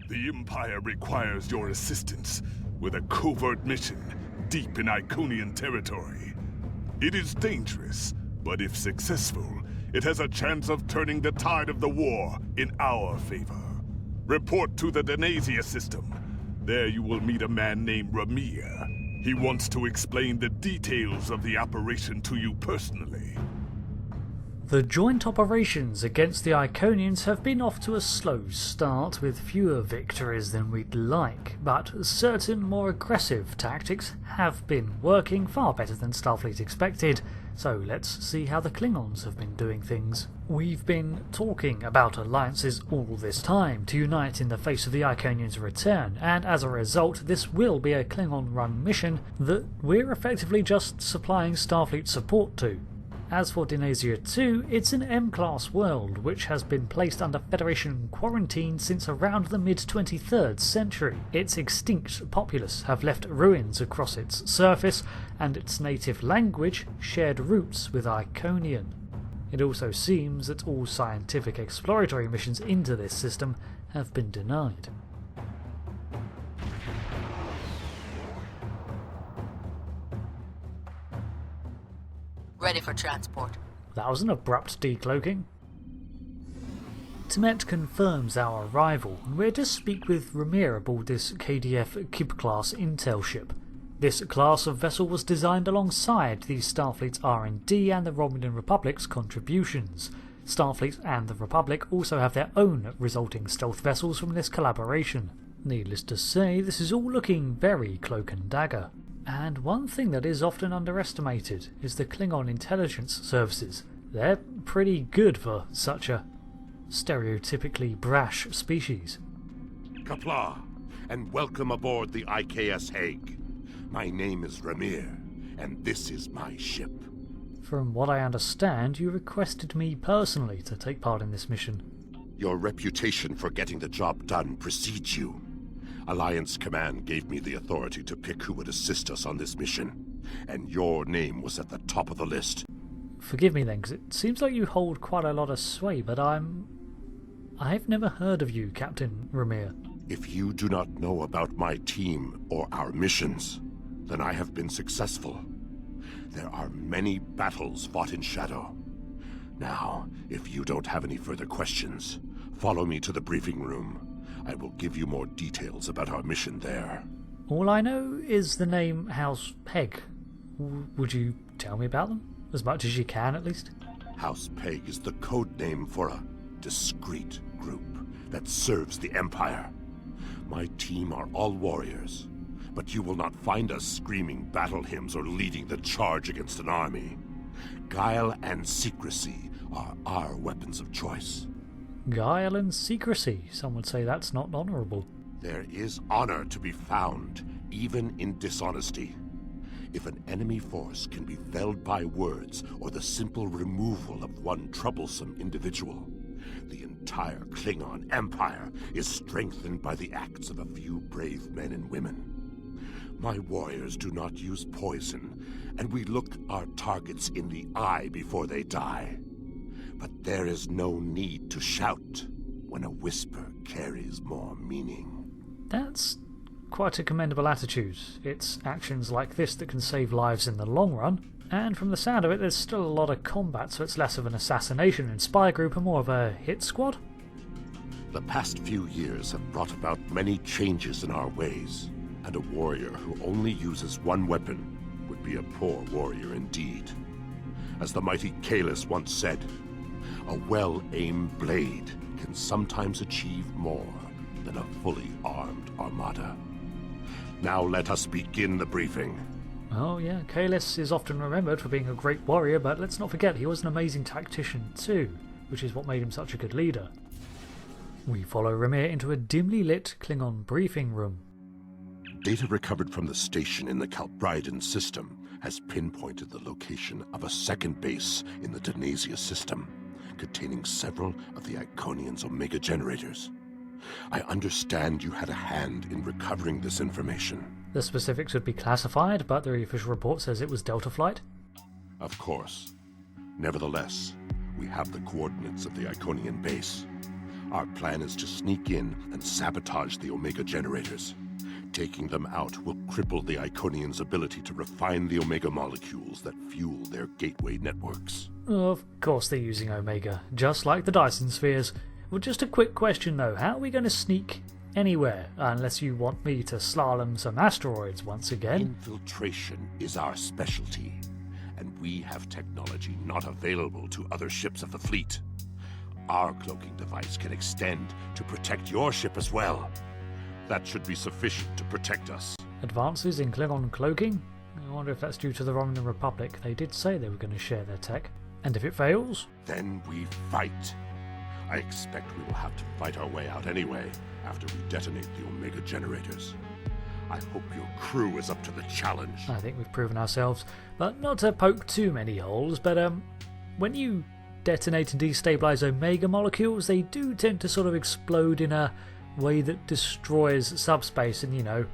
The Empire requires your assistance with a covert mission deep in Iconian territory. It is dangerous, but if successful, it has a chance of turning the tide of the war in our favor. Report to the Denasia system. There you will meet a man named Ramir. He wants to explain the details of the operation to you personally. The joint operations against the Iconians have been off to a slow start with fewer victories than we'd like, but certain more aggressive tactics have been working far better than Starfleet expected, so let's see how the Klingons have been doing things. We've been talking about alliances all this time to unite in the face of the Iconians' return, and as a result this will be a Klingon-run mission that we're effectively just supplying Starfleet support to. As for Denasia 2, it's an M-class world which has been placed under Federation quarantine since around the mid-23rd century. Its extinct populace have left ruins across its surface, and its native language shared roots with Iconian. It also seems that all scientific exploratory missions into this system have been denied. Ready for transport. That was an abrupt decloaking. Timet confirms our arrival, and we're to speak with Ramir aboard this KDF Kib-class intel ship. This class of vessel was designed alongside the Starfleet's R&D and the Romulan Republic's contributions. Starfleet and the Republic also have their own resulting stealth vessels from this collaboration. Needless to say, this is all looking very cloak and dagger. And one thing that is often underestimated is the Klingon intelligence services. They're pretty good for such a stereotypically brash species. Kapla, and welcome aboard the IKS Hague. My name is Ramir, and this is my ship. From what I understand, you requested me personally to take part in this mission. Your reputation for getting the job done precedes you. Alliance Command gave me the authority to pick who would assist us on this mission, and your name was at the top of the list. Forgive me then, because it seems like you hold quite a lot of sway, but I've never heard of you, Captain Ramir. If you do not know about my team or our missions, then I have been successful. There are many battles fought in shadow. Now, if you don't have any further questions, follow me to the briefing room. I will give you more details about our mission there. All I know is the name House PEGH. Would you tell me about them? As much as you can, at least? House PEGH is the code name for a discreet group that serves the Empire. My team are all warriors, but you will not find us screaming battle hymns or leading the charge against an army. Guile and secrecy are our weapons of choice. Guile and secrecy. Some would say that's not honourable. There is honor to be found, even in dishonesty. If an enemy force can be felled by words or the simple removal of one troublesome individual, the entire Klingon Empire is strengthened by the acts of a few brave men and women. My warriors do not use poison, and we look our targets in the eye before they die. But there is no need to shout when a whisper carries more meaning. That's quite a commendable attitude. It's actions like this that can save lives in the long run. And from the sound of it, there's still a lot of combat, so it's less of an assassination and spy group and more of a hit squad. The past few years have brought about many changes in our ways, and a warrior who only uses one weapon would be a poor warrior indeed. As the mighty Kahless once said, a well-aimed blade can sometimes achieve more than a fully armed armada. Now let us begin the briefing. Oh yeah, Kahless is often remembered for being a great warrior, but let's not forget he was an amazing tactician too, which is what made him such a good leader. We follow Ramir into a dimly lit Klingon briefing room. Data recovered from the station in the Kalbridan system has pinpointed the location of a second base in the Denasia system, containing several of the Iconians' Omega generators. I understand you had a hand in recovering this information. The specifics would be classified, but the official report says it was Delta Flight. Of course. Nevertheless, we have the coordinates of the Iconian base. Our plan is to sneak in and sabotage the Omega generators. Taking them out will cripple the Iconians' ability to refine the Omega molecules that fuel their gateway networks. Of course they're using Omega, just like the Dyson spheres. Well, just a quick question though, how are we going to sneak anywhere, unless you want me to slalom some asteroids once again? Infiltration is our specialty, and we have technology not available to other ships of the fleet. Our cloaking device can extend to protect your ship as well. That should be sufficient to protect us. Advances in Klingon cloaking? I wonder if that's due to the Romulan Republic. They did say they were going to share their tech. And if it fails? Then we fight. I expect we will have to fight our way out anyway, after we detonate the Omega generators. I hope your crew is up to the challenge. I think we've proven ourselves. But not to poke too many holes, but when you detonate and destabilize Omega molecules, they do tend to sort of explode in a way that destroys subspace and, you know,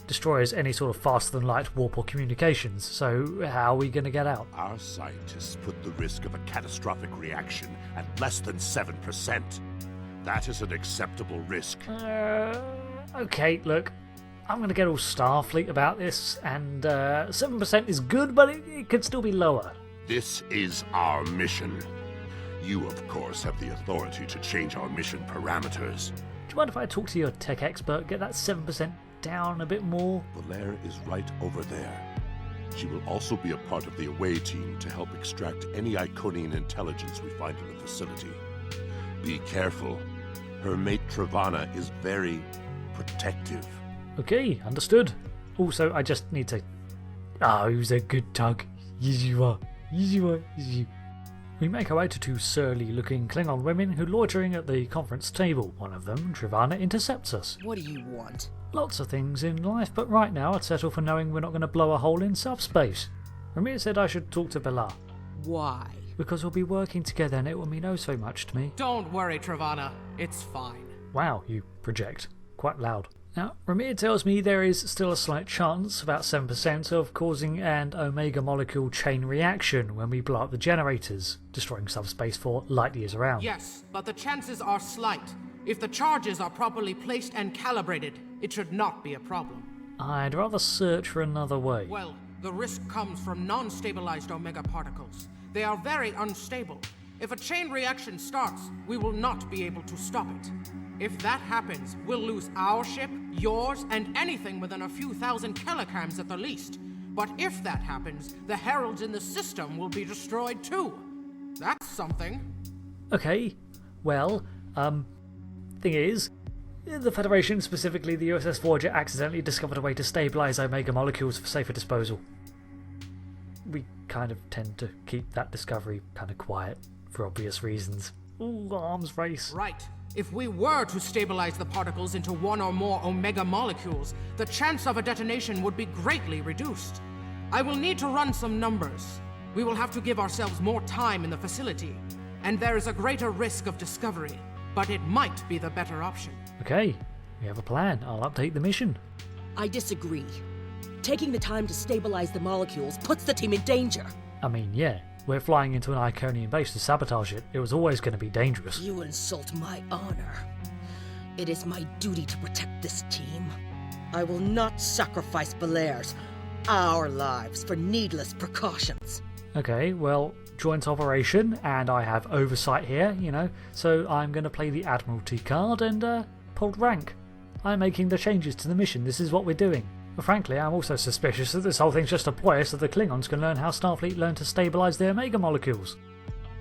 destroys any sort of faster-than-light warp or communications. So how are we going to get out? Our scientists put the risk of a catastrophic reaction at less than 7%. That is an acceptable risk. Okay, look, I'm going to get all Starfleet about this, and 7% is good, but it could still be lower. This is our mission. You, of course, have the authority to change our mission parameters. Do you mind if I talk to your tech expert, get that 7% down a bit more? Valere is right over there. She will also be a part of the away team to help extract any Iconian intelligence we find in the facility. Be careful. Her mate Travana is very protective. Okay, understood. Also, I just need to... Oh, he was a good tug. Yes, you are. Yes, you are. Yes, you. We make our way to two surly-looking Klingon women who loitering at the conference table. One of them, Travana, intercepts us. What do you want? Lots of things in life, but right now I'd settle for knowing we're not going to blow a hole in subspace. Ramir said I should talk to Bella. Why? Because we'll be working together and it will mean oh so much to me. Don't worry, Travana. It's fine. Wow, you project. Quite loud. Now, Ramir tells me there is still a slight chance, about 7%, of causing an Omega molecule chain reaction when we blow up the generators, destroying subspace for light years around. Yes, but the chances are slight. If the charges are properly placed and calibrated, it should not be a problem. I'd rather search for another way. Well, the risk comes from non-stabilized Omega particles. They are very unstable. If a chain reaction starts, we will not be able to stop it. If that happens, we'll lose our ship, yours, and anything within a few thousand kilograms at the least. But if that happens, the heralds in the system will be destroyed too. That's something. Okay, well, thing is, the Federation, specifically the USS Voyager, accidentally discovered a way to stabilize Omega molecules for safer disposal. We kind of tend to keep that discovery kind of quiet, for obvious reasons. Ooh, arms race. Right. If we were to stabilize the particles into one or more Omega molecules, the chance of a detonation would be greatly reduced. I will need to run some numbers. We will have to give ourselves more time in the facility, and there is a greater risk of discovery, but it might be the better option. Okay, we have a plan. I'll update the mission. I disagree. Taking the time to stabilize the molecules puts the team in danger. I mean, yeah, we're flying into an Iconian base to sabotage it. It was always going to be dangerous. You insult my honor. It is my duty to protect this team. I will not sacrifice Valere's, our lives, for needless precautions. Okay, well, joint operation, and I have oversight here, you know, so I'm going to play the Admiralty card and pulled rank. I'm making the changes to the mission. This is what we're doing. But frankly, I'm also suspicious that this whole thing's just a ploy so the Klingons can learn how Starfleet learned to stabilise their Omega molecules.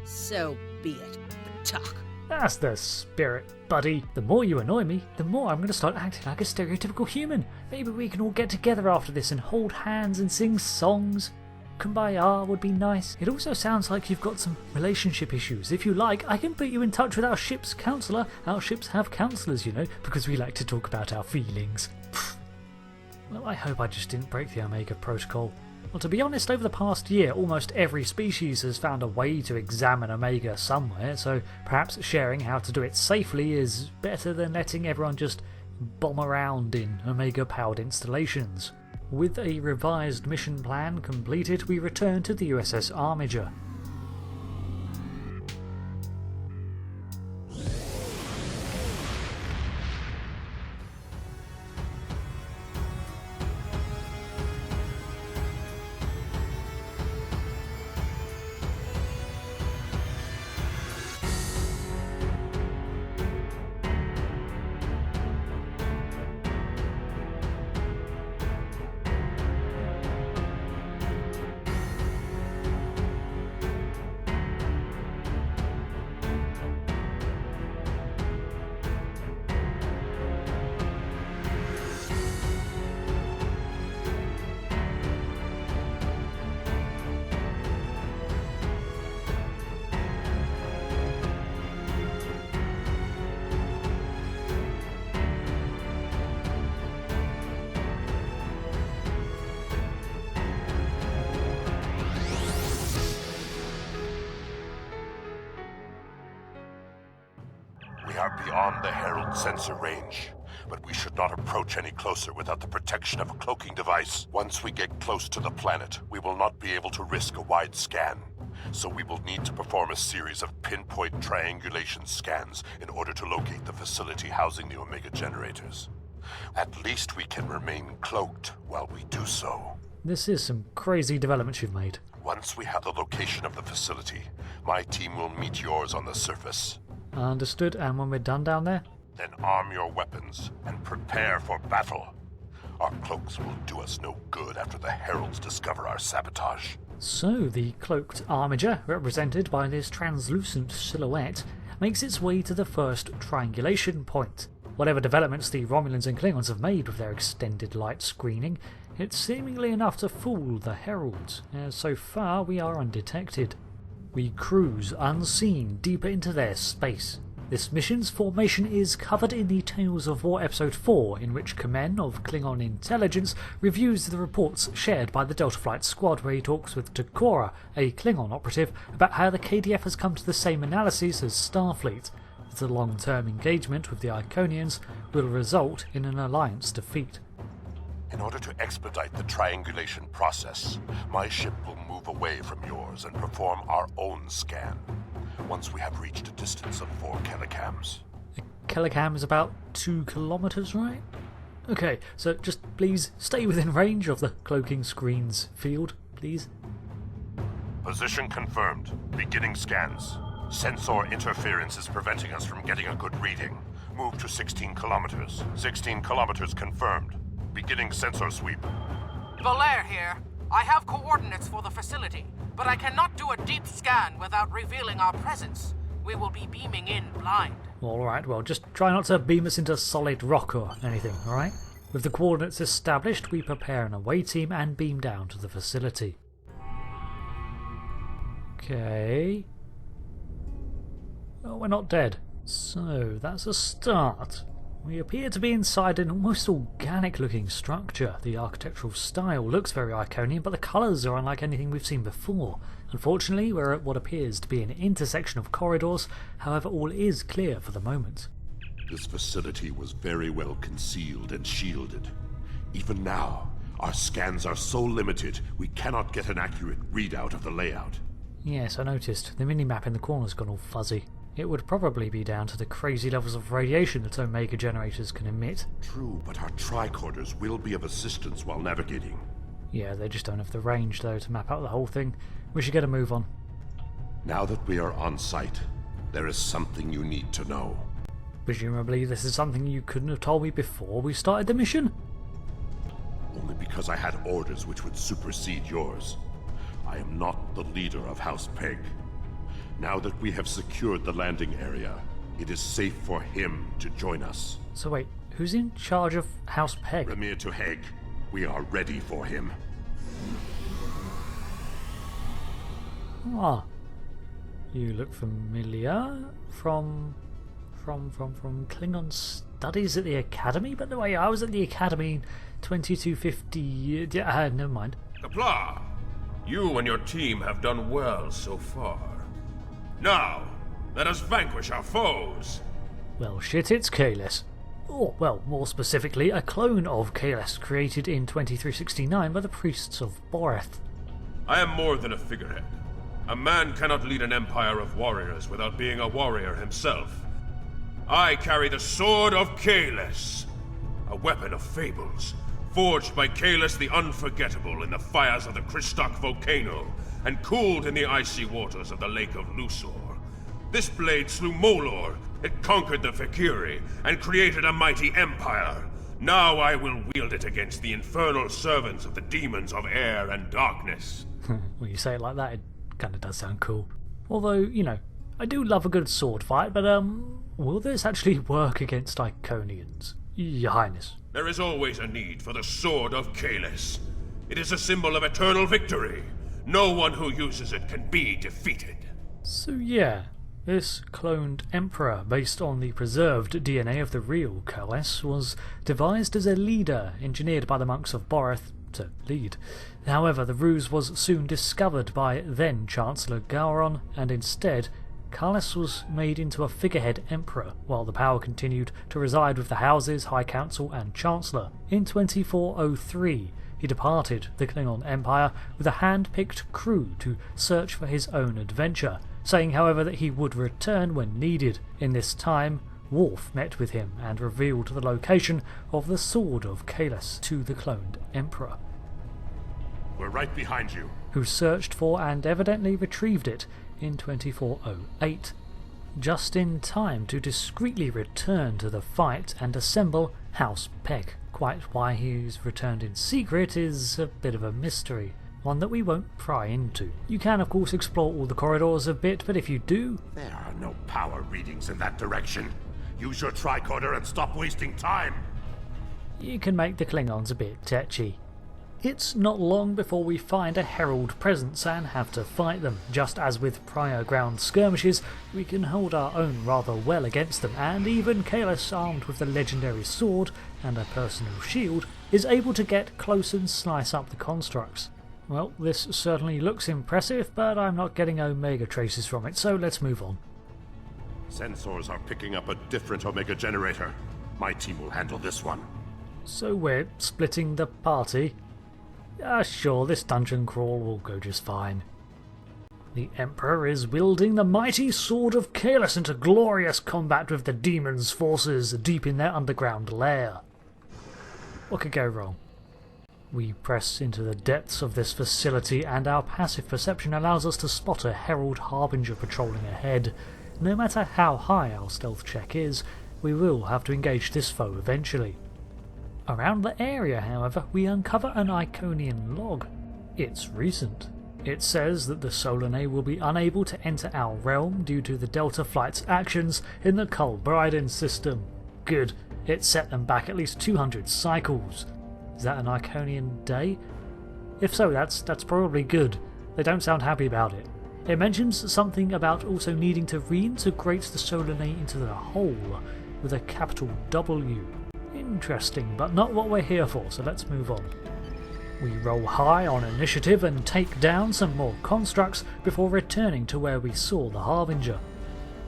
So be it. Talk. That's the spirit, buddy. The more you annoy me, the more I'm going to start acting like a stereotypical human. Maybe we can all get together after this and hold hands and sing songs. Kumbaya would be nice. It also sounds like you've got some relationship issues. If you like, I can put you in touch with our ship's counsellor. Our ships have counsellors, you know, because we like to talk about our feelings. Well, I hope I just didn't break the Omega Protocol. Well, to be honest, over the past year, almost every species has found a way to examine Omega somewhere, so perhaps sharing how to do it safely is better than letting everyone just bomb around in Omega-powered installations. With a revised mission plan completed, we return to the USS Armiger. beyond the Herald sensor range, but we should not approach any closer without the protection of a cloaking device. Once we get close to the planet, we will not be able to risk a wide scan. So we will need to perform a series of pinpoint triangulation scans in order to locate the facility housing the Omega generators. At least we can remain cloaked while we do so. This is some crazy developments you've made. Once we have the location of the facility, my team will meet yours on the surface. Understood, and when we're done down there? Then arm your weapons and prepare for battle. Our cloaks will do us no good after the Heralds discover our sabotage. So, the cloaked armiger, represented by this translucent silhouette, makes its way to the first triangulation point. Whatever developments the Romulans and Klingons have made with their extended light screening, it's seemingly enough to fool the Heralds, as so far we are undetected. We cruise unseen deeper into their space. This mission's formation is covered in the Tales of War Episode 4, in which Kamen of Klingon Intelligence reviews the reports shared by the Delta Flight Squad, where he talks with Takora, a Klingon operative, about how the KDF has come to the same analyses as Starfleet, that a long-term engagement with the Iconians will result in an Alliance defeat. In order to expedite the triangulation process, my ship will move away from yours and perform our own scan, once we have reached a distance of 4 kilocams. A kilocam is about 2 kilometers, right? Okay, so just please stay within range of the cloaking screen's field, please. Position confirmed. Beginning scans. Sensor interference is preventing us from getting a good reading. Move to 16 kilometers. 16 kilometers confirmed. Beginning sensor sweep. Belair here. I have coordinates for the facility, but I cannot do a deep scan without revealing our presence. We will be beaming in blind. Alright, well, just try not to beam us into solid rock or anything, alright? With the coordinates established, we prepare an away team and beam down to the facility. Okay. Oh, we're not dead. So, that's a start. We appear to be inside an almost organic-looking structure. The architectural style looks very Iconian, but the colours are unlike anything we've seen before. Unfortunately, we're at what appears to be an intersection of corridors, however all is clear for the moment. This facility was very well concealed and shielded. Even now, our scans are so limited, we cannot get an accurate readout of the layout. Yes, I noticed. The minimap in the corner's gone all fuzzy. It would probably be down to the crazy levels of radiation that Omega generators can emit. True, but our tricorders will be of assistance while navigating. Yeah, they just don't have the range, though, to map out the whole thing. We should get a move on. Now that we are on site, there is something you need to know. Presumably this is something you couldn't have told me before we started the mission? Only because I had orders which would supersede yours. I am not the leader of House PEGH. Now that we have secured the landing area, it is safe for him to join us. So wait, who's in charge of House PEGH? Remir to Hague. We are ready for him. Ah. You look familiar from Klingon studies at the Academy? But the way I was at the Academy in 2250... never mind. Kapla, you and your team have done well so far. Now, let us vanquish our foes. Well, shit, it's Kahless. Or, well, more specifically, a clone of Kahless created in 2369 by the priests of Boreth. I am more than a figurehead. A man cannot lead an empire of warriors without being a warrior himself. I carry the Sword of Kahless, a weapon of fables, forged by Kahless the Unforgettable in the fires of the Kristok volcano, and cooled in the icy waters of the Lake of Luthor. This blade slew Molor, it conquered the Fakiri, and created a mighty empire. Now I will wield it against the infernal servants of the demons of air and darkness. When you say it like that, it kinda does sound cool. Although, you know, I do love a good sword fight, but will this actually work against Iconians? Your Highness. There is always a need for the Sword of Kahless. It is a symbol of eternal victory. No one who uses it can be defeated. So yeah, this cloned emperor, based on the preserved DNA of the real Kahless, was devised as a leader, engineered by the monks of Boreth to lead. However, the ruse was soon discovered by then-Chancellor Gowron, and instead, Kahless was made into a figurehead emperor, while the power continued to reside with the houses, High Council and Chancellor. In 2403, he departed the Klingon Empire with a hand-picked crew to search for his own adventure, saying however that he would return when needed. In this time, Worf met with him and revealed the location of the Sword of Kahless to the cloned Emperor, We're right behind you. who searched for and evidently retrieved it in 2408, just in time to discreetly return to the fight and assemble House PEGH. Quite why he's returned in secret is a bit of a mystery, one that we won't pry into. You can of course explore all the corridors a bit, but if you do, There are no power readings in that direction. Use your tricorder and stop wasting time. you can make the Klingons a bit tetchy. It's not long before we find a herald presence and have to fight them. Just as with prior ground skirmishes, we can hold our own rather well against them, and even Kahless, armed with the legendary sword and a personal shield, is able to get close and slice up the constructs. Well, this certainly looks impressive, but I'm not getting Omega traces from it, so let's move on. Sensors are picking up a different Omega generator. My team will handle this one. So we're splitting the party? Sure, this dungeon crawl will go just fine. The Emperor is wielding the mighty Sword of Kahless into glorious combat with the demon's forces deep in their underground lair. What could go wrong? We press into the depths of this facility, and our passive perception allows us to spot a Herald Harbinger patrolling ahead. No matter how high our stealth check is, we will have to engage this foe eventually. Around the area, however, we uncover an Iconian log. It's recent. It says that the Solanae will be unable to enter our realm due to the Delta Flight's actions in the Kulbryden system. Good, it set them back at least 200 cycles. Is that an Iconian day? If so, that's probably good. They don't sound happy about it. It mentions something about also needing to reintegrate the Solanae into the whole, with a capital W. Interesting, but not what we're here for, so let's move on. We roll high on initiative and take down some more constructs before returning to where we saw the Harbinger.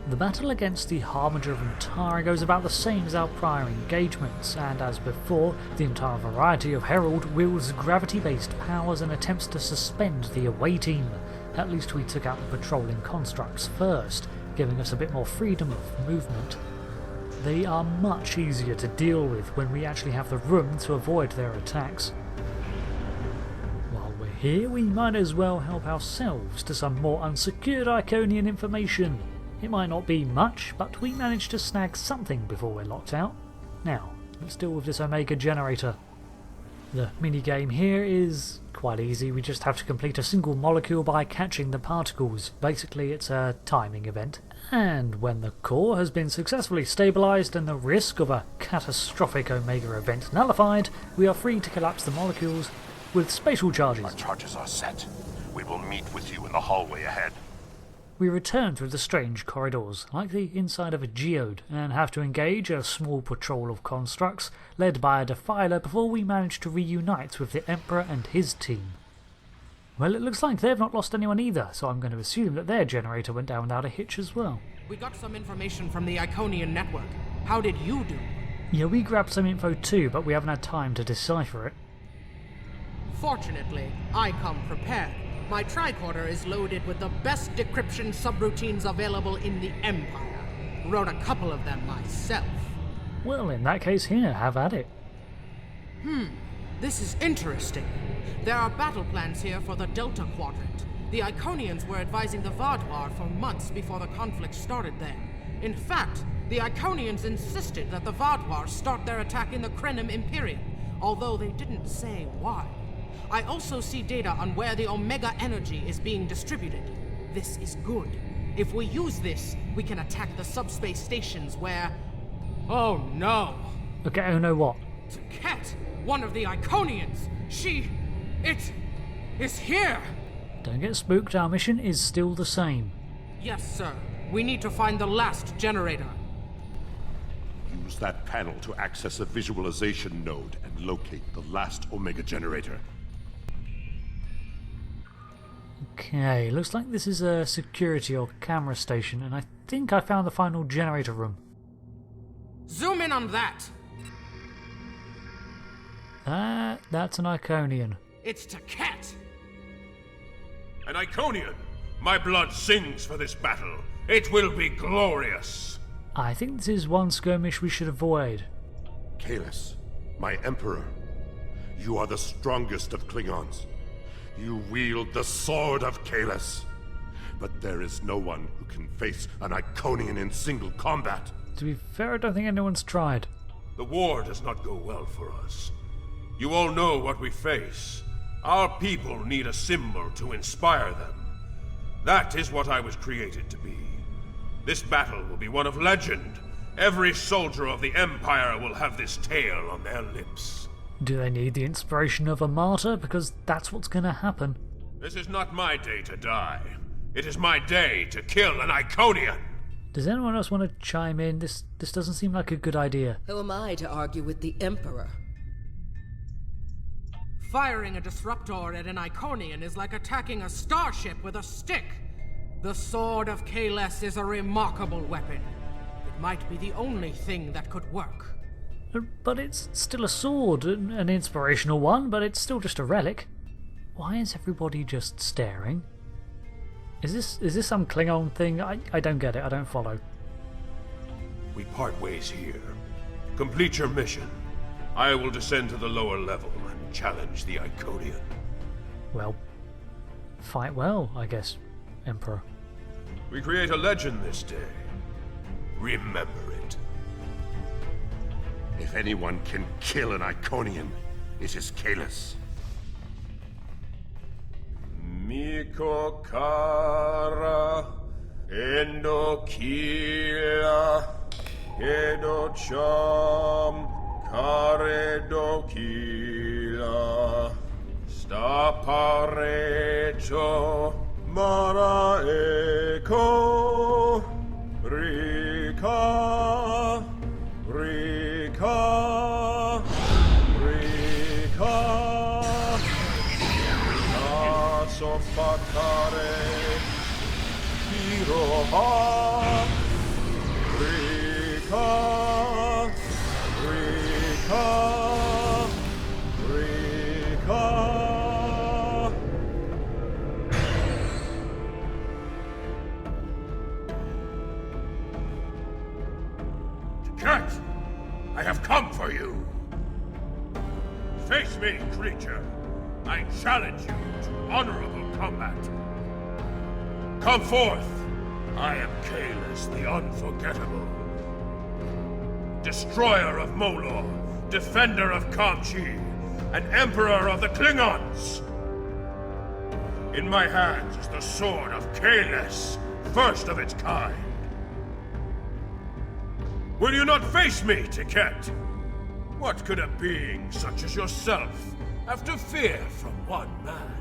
The battle against the Harbinger of Antara goes about the same as our prior engagements, and as before, the entire variety of Herald wields gravity-based powers and attempts to suspend the away team. At least we took out the patrolling constructs first, giving us a bit more freedom of movement. They are much easier to deal with when we actually have the room to avoid their attacks. While we're here, we might as well help ourselves to some more unsecured Iconian information. It might not be much, but we managed to snag something before we're locked out. Now, let's deal with this Omega generator. The minigame here is quite easy. We just have to complete a single molecule by catching the particles. Basically, it's a timing event. And when the core has been successfully stabilized and the risk of a catastrophic Omega event nullified, we are free to collapse the molecules with spatial charges. Our charges are set. We will meet with you in the hallway ahead. We return through the strange corridors, like the inside of a geode, and have to engage a small patrol of constructs, led by a defiler, before we manage to reunite with the Emperor and his team. Well, it looks like they've not lost anyone either, so I'm going to assume that their generator went down without a hitch as well. We got some information from the Iconian network. How did you do? Yeah, we grabbed some info too, but we haven't had time to decipher it. Fortunately, I come prepared. My tricorder is loaded with the best decryption subroutines available in the Empire. Wrote a couple of them myself. Well, in that case here, have at it. This is interesting. There are battle plans here for the Delta Quadrant. The Iconians were advising the Vaadwaur for months before the conflict started there. In fact, the Iconians insisted that the Vaadwaur start their attack in the Krenim Imperium, although they didn't say why. I also see data on where the Omega energy is being distributed. This is good. If we use this, we can attack the subspace stations where... Oh no! Okay, oh no what? Ket, one of the Iconians! It is here! Don't get spooked, our mission is still the same. Yes, sir. We need to find the last generator. Use that panel to access a visualization node and locate the last Omega generator. Okay, looks like this is a security or camera station, and I think I found the final generator room. Zoom in on that! That's an Iconian. It's Taket! An Iconian! My blood sings for this battle. It will be glorious! I think this is one skirmish we should avoid. Kahless, my emperor. You are the strongest of Klingons. You wield the Sword of Kahless. But there is no one who can face an Iconian in single combat. To be fair, I don't think anyone's tried. The war does not go well for us. You all know what we face. Our people need a symbol to inspire them. That is what I was created to be. This battle will be one of legend. Every soldier of the Empire will have this tale on their lips. Do they need the inspiration of a martyr? Because that's what's going to happen. This is not my day to die. It is my day to kill an Iconian. Does anyone else want to chime in? This doesn't seem like a good idea. Who am I to argue with the Emperor? Firing a disruptor at an Iconian is like attacking a starship with a stick. The Sword of Kahless is a remarkable weapon. It might be the only thing that could work. But it's still a sword, an inspirational one, but it's still just a relic. Why is everybody just staring? Is this some Klingon thing? I don't get it, I don't follow. We part ways here. Complete your mission. I will descend to the lower level and challenge the Iconian. Well, fight well, I guess, Emperor. We create a legend this day. Remember it. If anyone can kill an Iconian, it is Kahless. Miko kara endo kila edo cham karedo kila staparecho mara eko rika rika rika Sopatare Kiroha Rika Rika Rika. Taket, I have come for you. Face me, creature. I challenge you to honorable combat. Come forth! I am Kahless the Unforgettable. Destroyer of Molor, defender of Kamchi, and emperor of the Klingons! In my hands is the Sword of Kahless, first of its kind. Will you not face me, Taket? What could a being such as yourself have to fear from one man?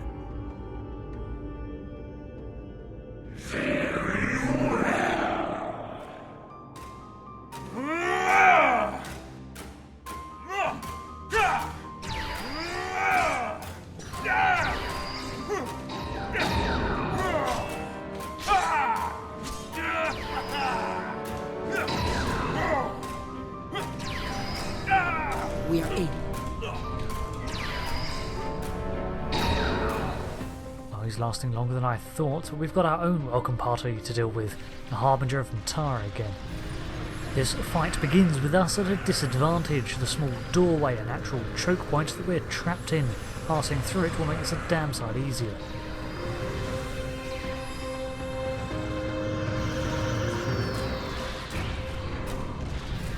We are 80. He's lasting longer than I thought, but we've got our own welcome party to deal with, the Harbinger of Mtara again. This fight begins with us at a disadvantage, the small doorway, a natural choke point that we're trapped in. Passing through it will make this a damn sight easier.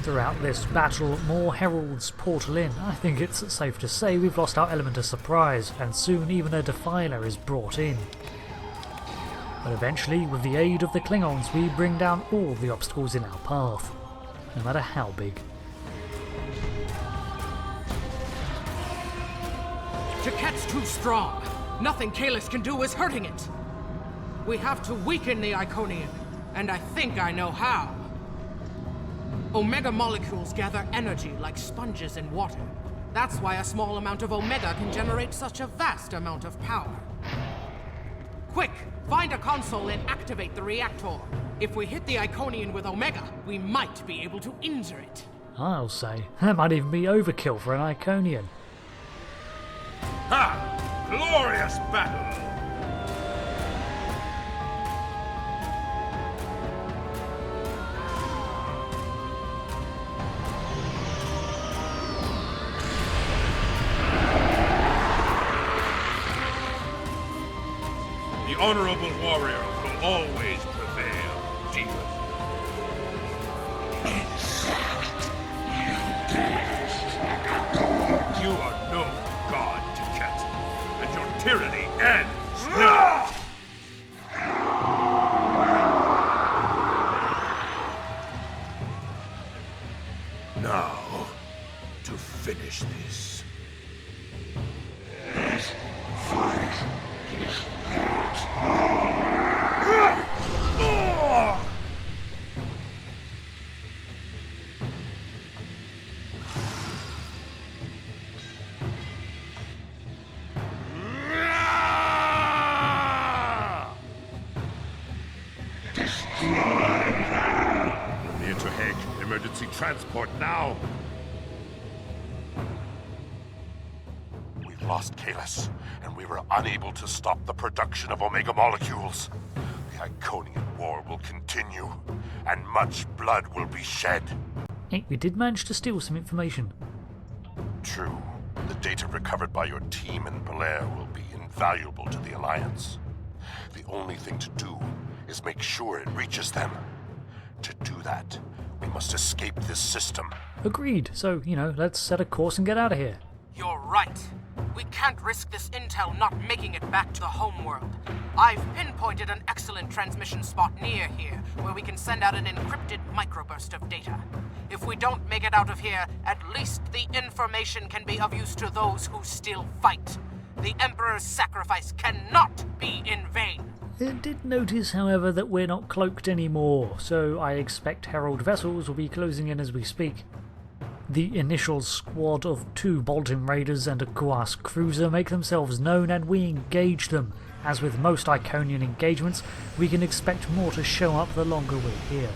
Throughout this battle, more heralds portal in. I think it's safe to say we've lost our element of surprise, and soon even a defiler is brought in. But eventually, with the aid of the Klingons, we bring down all the obstacles in our path, no matter how big. Taket's too strong. Nothing Kahless can do is hurting it. We have to weaken the Iconian, and I think I know how. Omega molecules gather energy like sponges in water. That's why a small amount of Omega can generate such a vast amount of power. Quick! Find a console and activate the reactor. If we hit the Iconian with Omega, we might be able to injure it. I'll say. That might even be overkill for an Iconian. Ha! Glorious battle! The honorable warrior will always prevail, demon. You are no god, Tiket, and your tyranny ends now! Now, to finish this. Near to PEGH. Emergency transport now. We've lost Kahless, and we were unable to stop the production of Omega molecules. The Iconian war will continue, and much blood will be shed. Hey, we did manage to steal some information. True. The data recovered by your team in Belair will be invaluable to the Alliance. The only thing to do is make sure it reaches them. To do that, we must escape this system. Agreed. So, let's set a course and get out of here. You're right. We can't risk this intel not making it back to the homeworld. I've pinpointed an excellent transmission spot near here, where we can send out an encrypted microburst of data. If we don't make it out of here, at least the information can be of use to those who still fight. The Emperor's sacrifice cannot be in vain. I did notice, however, that we're not cloaked anymore, so I expect Herald vessels will be closing in as we speak. The initial squad of 2 Bolton Raiders and a Guas cruiser make themselves known, and we engage them. As with most Iconian engagements, we can expect more to show up the longer we're here.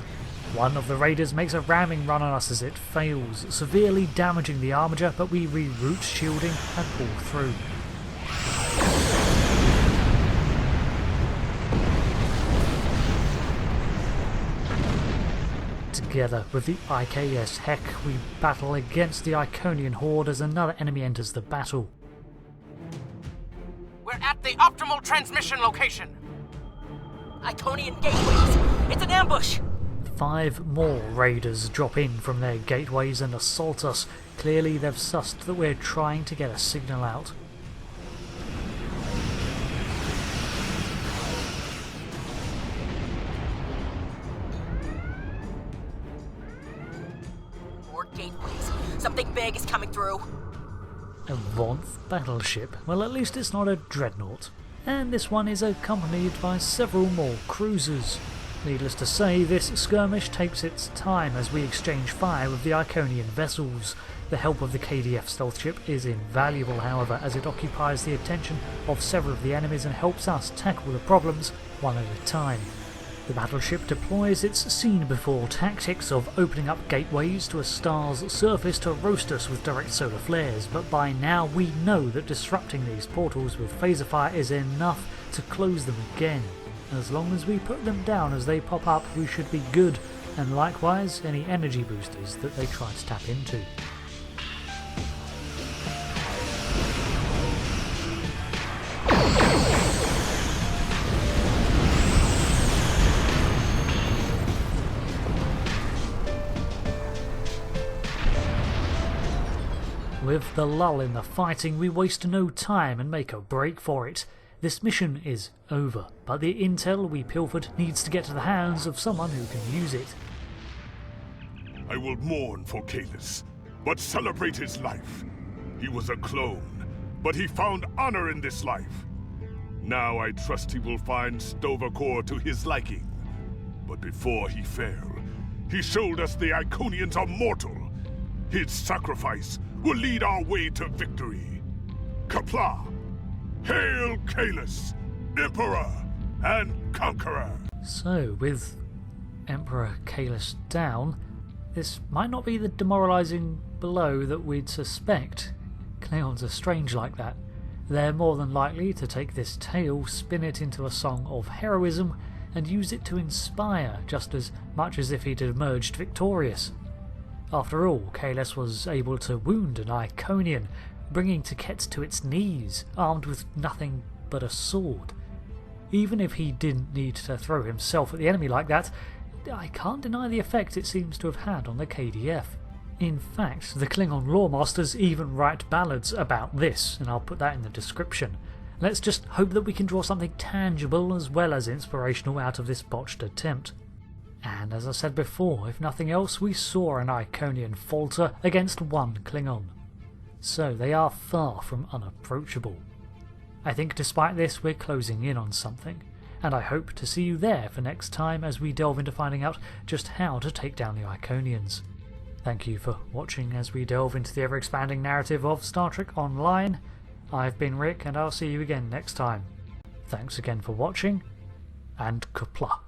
One of the Raiders makes a ramming run on us as it fails, severely damaging the armature, but we reroute shielding and pull through. Together with the IKS Heck, we battle against the Iconian horde as another enemy enters the battle. We're at the optimal transmission location. Iconian gateways! It's an ambush! 5 more raiders drop in from their gateways and assault us. Clearly they've sussed that we're trying to get a signal out. More gateways. Something big is coming through. A Vonth battleship. Well, at least it's not a dreadnought. And this one is accompanied by several more cruisers. Needless to say, this skirmish takes its time as we exchange fire with the Iconian vessels. The help of the KDF stealth ship is invaluable, however, as it occupies the attention of several of the enemies and helps us tackle the problems one at a time. The battleship deploys its seen-before tactics of opening up gateways to a star's surface to roast us with direct solar flares, but by now we know that disrupting these portals with phaser fire is enough to close them again. As long as we put them down as they pop up, we should be good, and likewise any energy boosters that they try to tap into. With the lull in the fighting, we waste no time and make a break for it. This mission is over, but the intel we pilfered needs to get to the hands of someone who can use it. I will mourn for Kahless, but celebrate his life. He was a clone, but he found honor in this life. Now I trust he will find Sto-vo-kor to his liking. But before he fell, he showed us the Iconians are mortal. His sacrifice will lead our way to victory. Qapla'! Hail Kahless, Emperor and conqueror. So, with Emperor Kahless down, this might not be the demoralising blow that we'd suspect. Klingons are strange like that. They're more than likely to take this tale, spin it into a song of heroism, and use it to inspire just as much as if he'd emerged victorious. After all, Kahless was able to wound an Iconian, bringing Tikket to its knees, armed with nothing but a sword. Even if he didn't need to throw himself at the enemy like that, I can't deny the effect it seems to have had on the KDF. In fact, the Klingon loremasters even write ballads about this, and I'll put that in the description. Let's just hope that we can draw something tangible as well as inspirational out of this botched attempt. And as I said before, if nothing else, we saw an Iconian falter against one Klingon. So they are far from unapproachable. I think despite this, we're closing in on something, and I hope to see you there for next time as we delve into finding out just how to take down the Iconians. Thank you for watching as we delve into the ever-expanding narrative of Star Trek Online. I've been Rick, and I'll see you again next time. Thanks again for watching, and Kupla.